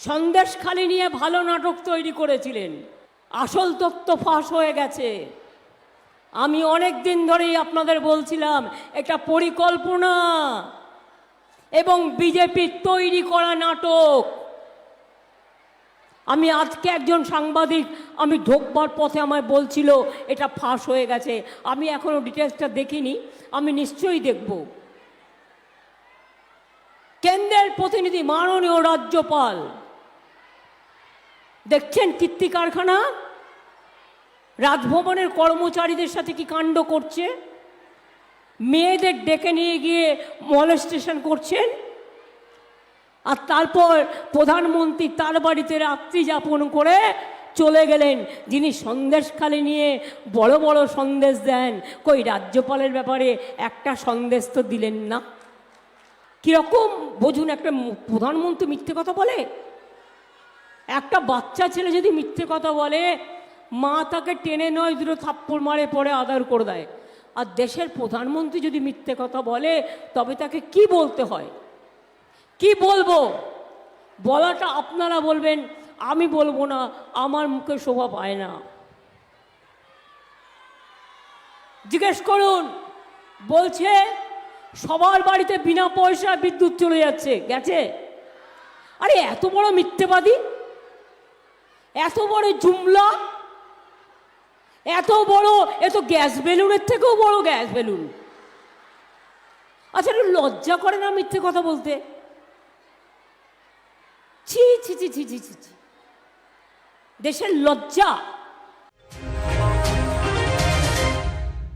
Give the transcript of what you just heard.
সন্দেশখালি নিয়ে ভালো নাটক তৈরি করেছিলেন, আসল তথ্য ফাঁস হয়ে গেছে। আমি অনেক দিন ধরেই আপনাদের বলছিলাম এটা পরিকল্পনা এবং বিজেপির তৈরি করা নাটক। আমি আজকে একজন সাংবাদিক আমি ঢোকবার পথে আমায় বলছিল এটা ফাঁস হয়ে গেছে। আমি এখনো ডিটেলসটা দেখিনি, আমি নিশ্চয়ই দেখব। কেন্দ্রের প্রতিনিধি মাননীয় রাজ্যপাল দেখছেন কীর্তি কারখানা, রাজভবনের কর্মচারীদের সাথে কি কাণ্ড করছে, মেয়েদের ডেকে নিয়ে গিয়ে মলেস্টেশন করছেন। আর তারপর প্রধানমন্ত্রী তার বাড়িতে রাত্রি যাপন করে চলে গেলেন, যিনি সন্দেশখালি নিয়ে বড় বড় সন্দেশ দেন। কই রাজ্যপালের ব্যাপারে একটা সন্দেশ তো দিলেন না। কীরকম বুঝুন, একটা প্রধানমন্ত্রী মিথ্যে কথা বলে? একটা বাচ্চা ছেলে যদি মিথ্যে কথা বলে, মা তাকে টেনে নয় দুটো থাপ্পড় মারে, পরে আদর করে দেয়। আর দেশের প্রধানমন্ত্রী যদি মিথ্যে কথা বলে, তবে তাকে কি বলতে হয়? কি বলবো? বলাটা আপনারা বলবেন, আমি বলবো না, আমার মুখে শোভা পায় না। জিজ্ঞেস করুন, বলছে সবার বাড়িতে বিনা পয়সা বিদ্যুৎ চলে যাচ্ছে, গেছে? আরে এত বড় মিথ্যেবাদী, এত বড় জুমলা, এত বড়, এ তো গ্যাস বেলুনের থেকেও বড় গ্যাস বেলুন। আচ্ছা, লজ্জা করে না মিথ্যে কথা বলতে? ছি ছি ছি ছি ছি ছি, দেশের লজ্জা।